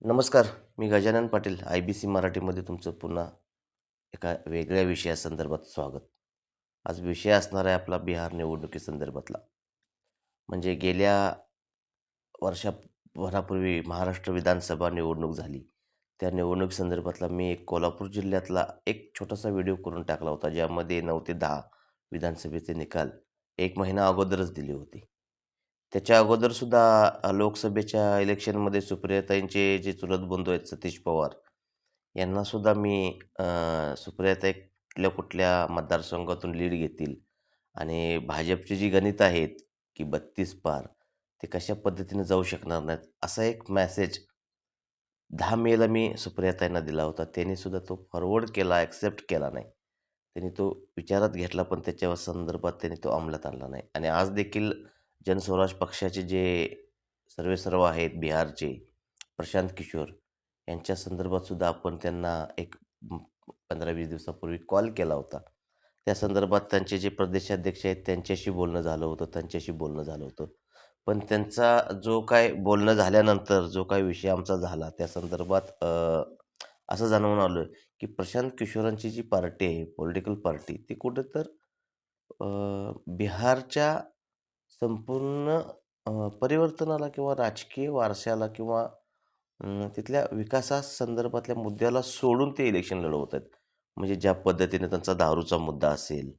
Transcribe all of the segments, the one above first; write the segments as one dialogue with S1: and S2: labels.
S1: नमस्कार. मी गजानन पाटील. IBC मराठीमध्ये तुमचं पुन्हा एका वेगळ्या विषयासंदर्भात स्वागत. आज विषय असणार आहे आपला बिहार निवडणुकीसंदर्भातला. म्हणजे गेल्या वर्षभरापूर्वी महाराष्ट्र विधानसभा निवडणूक झाली. त्या निवडणूक संदर्भातला मी एक कोल्हापूर जिल्ह्यातला एक छोटासा व्हिडिओ करून टाकला होता, ज्यामध्ये 9 ते 10 विधानसभेचे निकाल 1 महिना अगोदरच दिले होते. त्याच्या अगोदरसुद्धा लोकसभेच्या इलेक्शनमध्ये सुप्रियाताईंचे जे चुलत बंधू आहेत सतीश पवार यांनासुद्धा मी सुप्रियाताई कुठल्या मतदारसंघातून लीड घेतील आणि भाजपची जी गणितं आहेत की 32 पार ते कशा पद्धतीने जाऊ शकणार नाहीत, असा एक मेसेज 10 मेला मी सुप्रियाताईंना दिला होता. त्यांनी सुद्धा तो फॉरवर्ड केला, ॲक्सेप्ट केला नाही. त्यांनी तो विचारात घेतला, पण त्याच्या संदर्भात त्यांनी तो अंमलात आणला नाही. आणि आज देखील जनस्वराज पक्षाचे जे सर्वेसर्वा आहेत बिहारचे, प्रशांत किशोर यांच्या संदर्भात सुद्धा आपण त्यांना एक 15-20 दिवसापूर्वी कॉल केला होता. त्या संदर्भात त्यांचे जे प्रदेशाध्यक्ष आहेत त्यांच्याशी बोलणं झालं होतं, त्यांच्याशी बोलणं झालं होतं. पण त्यांचा जो काय बोलणं झाल्यानंतर जो काही विषय आमचा झाला त्या संदर्भात असं जाणवून आलं की प्रशांत किशोरांची जी पार्टी आहे, पॉलिटिकल पार्टी, ती कुठं तर बिहारच्या संपूर्ण परिवर्तनाला किंवा राजकीय वारशाला किंवा तिथल्या विकासासंदर्भातल्या मुद्द्याला सोडून ते इलेक्शन लढवत आहेत. म्हणजे ज्या पद्धतीने त्यांचा दारूचा मुद्दा असेल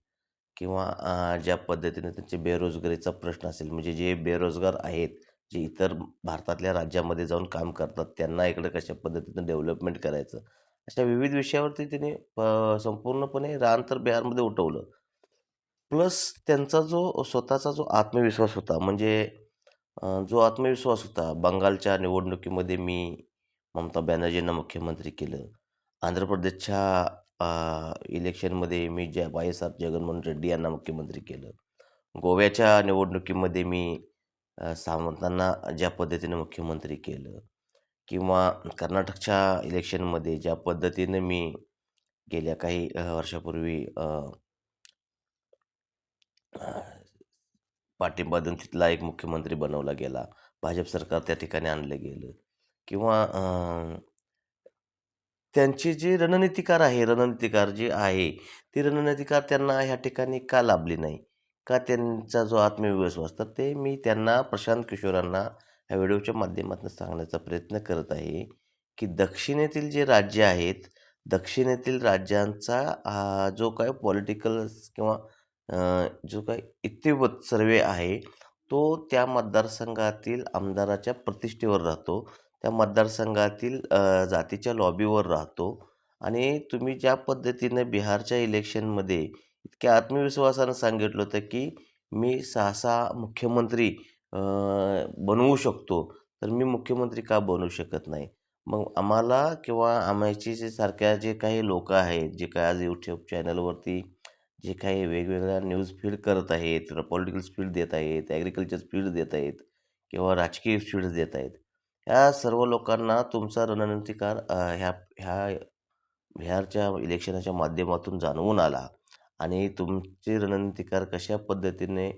S1: किंवा ज्या पद्धतीने त्यांचे बेरोजगारीचा प्रश्न असेल, म्हणजे जे बेरोजगार आहेत, जे इतर भारतातल्या राज्यामध्ये जाऊन काम करतात, त्यांना इकडे कशा पद्धतीनं डेव्हलपमेंट करायचं, अशा विविध विषयावरती त्यांनी संपूर्णपणे रान तर बिहारमध्ये उठवलं. प्लस त्यांचा जो स्वतःचा जो आत्मविश्वास होता, म्हणजे जो आत्मविश्वास होता, बंगालच्या निवडणुकीमध्ये मी ममता बॅनर्जींना मुख्यमंत्री केलं. आंध्र प्रदेशच्या इलेक्शनमध्ये मी वाय-एस-आर जगनमोहन रेड्डी यांना मुख्यमंत्री केलं. गोव्याच्या निवडणुकीमध्ये मी सावंतांना ज्या पद्धतीने मुख्यमंत्री केलं किंवा कर्नाटकच्या इलेक्शनमध्ये ज्या पद्धतीने मी गेल्या काही वर्षापूर्वी पाठिंबा देऊन तिथला एक मुख्यमंत्री बनवला गेला. भाजप सरकार त्या ठिकाणी आणलं गेलं किंवा त्यांची जी रणनीतिकार जी आहे, ती रणनीतिकार त्यांना ह्या ठिकाणी का लाभली नाही? का त्यांचा जो आत्मविश्वास, तर ते मी त्यांना प्रशांत किशोरांना ह्या व्हिडिओच्या माध्यमातून सांगण्याचा प्रयत्न करत आहे, की दक्षिणेतील जे राज्य आहेत, दक्षिणेतील राज्यांचा जो काही पॉलिटिकल किंवा जो काही इत्तेवत सर्व्हे आहे, तो त्या मतदारसंघातील आमदाराच्या प्रतिष्ठेवर राहतो. त्या मतदारसंघातील जातीच्या लॉबीवर राहतो आणि तुम्ही ज्या पद्धतीने बिहारच्या इलेक्शनमध्ये इतक्या आत्मविश्वासानं सांगितलं होतं, की मी 6-6 मुख्यमंत्री बनवू शकतो, तर मी मुख्यमंत्री का बनवू शकत नाही? मग आम्हाला किंवा आम्हाची जे सारख्या जे काही लोकं आहेत, जे काही आज YouTube चॅनलवरती जे काही वेगवेगळ्या न्यूज फीड करत आहेत, पॉलिटिकल फीड देत आहेत, ॲग्रीकल्चर फीड देत आहेत किंवा राजकीय फीड देत आहेत. या सर्व लोकांना तुमचा रणनीतिकार ह्या ह्या बिहारच्या इलेक्शनाच्या माध्यमातून जाणवून आला आणि तुमचे रणनीतिकार कशा पद्धतीने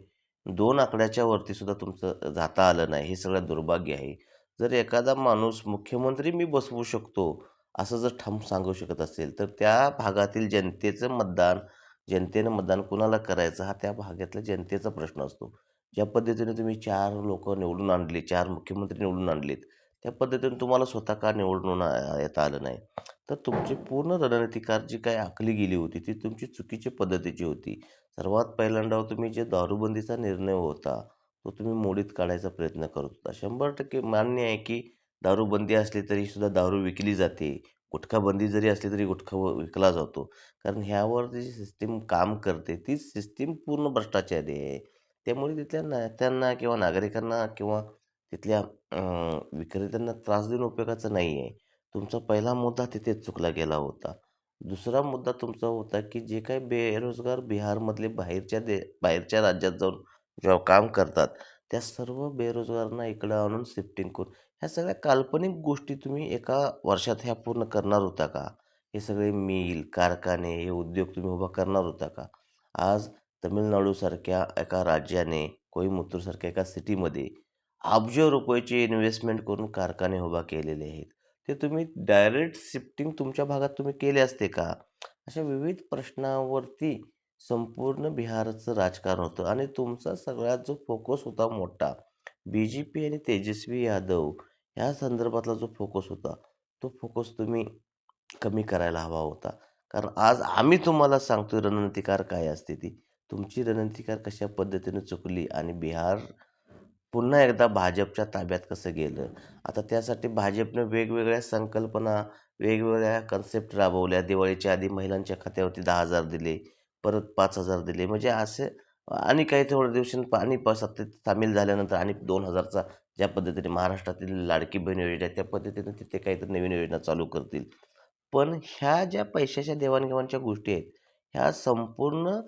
S1: 2 आकड्याच्या वरती सुद्धा तुमचं जाता आलं नाही, हे सगळं दुर्भाग्य आहे. जर एखादा माणूस मुख्यमंत्री मी बसवू शकतो, असं जर ठाम सांगू शकत असेल, तर त्या भागातील जनतेनं मतदान कुणाला करायचं, हा त्या भागातल्या जनतेचा प्रश्न असतो. ज्या पद्धतीने तुम्ही 4 लोकं निवडून आणली, 4 मुख्यमंत्री निवडून आणलेत, त्या पद्धतीने तुम्हाला स्वतः का निवडून येता आलं नाही? तर तुमची पूर्ण रणनीतिकार जी काही आखली गेली होती, ती तुमची चुकीच्या पद्धतीची होती. सर्वात पहिल्यांदा तुम्ही जे दारूबंदीचा निर्णय होता, तो तुम्ही मोडीत काढायचा प्रयत्न करत होता. 100% मान्य आहे, की दारूबंदी असली तरीसुद्धा दारू विकली जाते. गुटखाबंदी जरी असली तरी गुटखा विकला जातो. कारण ह्यावर जी सिस्टीम काम करते, तीच सिस्टीम पूर्ण भ्रष्टाचारी आहे. त्यामुळे तिथल्या नेत्यांना किंवा नागरिकांना किंवा तिथल्या विक्रेत्यांना त्रास देऊन उपयोगाचा नाही आहे. तुमचा पहिला मुद्दा तिथेच चुकला गेला होता. दुसरा मुद्दा तुमचा होता, की जे काही बेरोजगार बिहारमधले बाहेरच्या राज्यात जाऊन जेव्हा काम करतात, त्या सर्व बेरोजगारांना इकडं आणून शिफ्टिंग करून ह्या सगळ्या काल्पनिक गोष्टी तुम्ही एका वर्षात ह्या पूर्ण करणार होता का? हे सगळे मिल, कारखाने, हे उद्योग तुम्ही उभा करणार होता का? आज तमिळनाडूसारख्या एका राज्याने, कोईम्बतूरसारख्या एका सिटीमध्ये अब्ज रुपयाची इन्व्हेस्टमेंट करून कारखाने उभा केलेले आहेत. ते तुम्ही डायरेक्ट शिफ्टिंग तुमच्या भागात तुम्ही केले असते का? अशा विविध प्रश्नावरती संपूर्ण बिहारचं राजकारण होतं आणि तुमचा सगळ्यात जो फोकस होता मोठा, बी-जे-पी आणि तेजस्वी यादव ह्या संदर्भातला जो फोकस होता, तो फोकस तुम्ही कमी करायला हवा होता. कारण आज आम्ही तुम्हाला सांगतोय रणनीतिकार काय असते ती. तुमची रणनीतिकार कशा पद्धतीने चुकली आणि बिहार पुन्हा एकदा भाजपच्या ताब्यात कसं गेलं. आता त्यासाठी भाजपनं वेगवेगळ्या संकल्पना, वेगवेगळ्या कन्सेप्ट राबवल्या. दिवाळीच्या आधी महिलांच्या खात्यावरती 10,000 दिले, परत 5,000 दिले. म्हणजे असे आणि काही थोड्या दिवसांनी आणि सत्तेत सामील झाल्यानंतर आणि 2,000चा ज्या पद्धतीने महाराष्ट्रातील लाडकी बहीण योजना आहे, त्या पद्धतीने तिथे काहीतरी नवीन योजना चालू करतील. पण ह्या ज्या पैशाच्या देवाणघेवाणच्या गोष्टी आहेत, ह्या संपूर्ण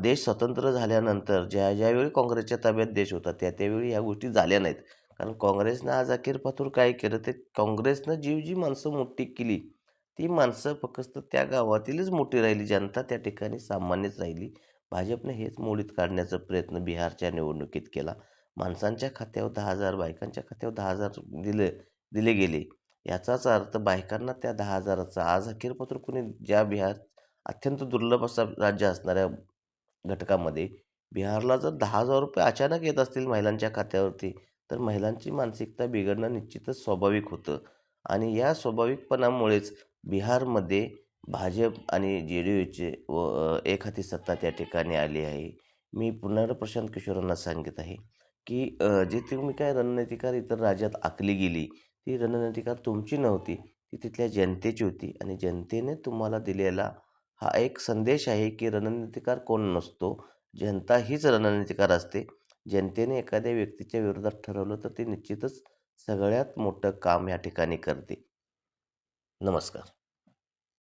S1: देश स्वतंत्र झाल्यानंतर ज्यावेळी काँग्रेसच्या ताब्यात देश होता, त्यावेळी ह्या गोष्टी झाल्या नाहीत. कारण काँग्रेसनं आज अखेरपासून काय केलं, ते काँग्रेसनं जी माणसं मोठी केली, ती माणसं फक्त त्या गावातीलच मोठी राहिली. जनता त्या ठिकाणी सामान्यच राहिली. भाजपने हेच मोडीत काढण्याचा प्रयत्न बिहारच्या निवडणुकीत केला. माणसांच्या खात्यावर 10,000, बायकांच्या खात्यावर 10,000 दिले गेले. याचाच अर्थ बायकांना त्या 10,000चा आज अखेरपत्र कुणी ज्या बिहार अत्यंत दुर्लभ असं राज्य असणाऱ्या घटकामध्ये बिहारला जर ₹10,000 अचानक येत असतील महिलांच्या खात्यावरती, तर महिलांची मानसिकता बिघडणं निश्चितच स्वाभाविक होतं आणि या स्वाभाविकपणामुळेच बिहारमध्ये भाजप आणि जे-डी-यूचे एकहाती सत्ता त्या ठिकाणी आली आहे. मी पुन्हा एकदा प्रशांत किशोरांना सांगत आहे, की जी तुम्ही काय रणनीतिकार इतर राज्यात आखली गेली, ती रणनीतिकार तुमची नव्हती, ती तिथल्या जनतेची होती आणि जनतेने तुम्हाला दिलेला हा एक संदेश आहे, की रणनीतिकार कोण नसतो. जनता हीच रणनीतिकार असते. जनतेने एखाद्या व्यक्तीच्या विरोधात ठरवलं, तर ते निश्चितच सगळ्यात मोठं काम या ठिकाणी करते. नमस्कार.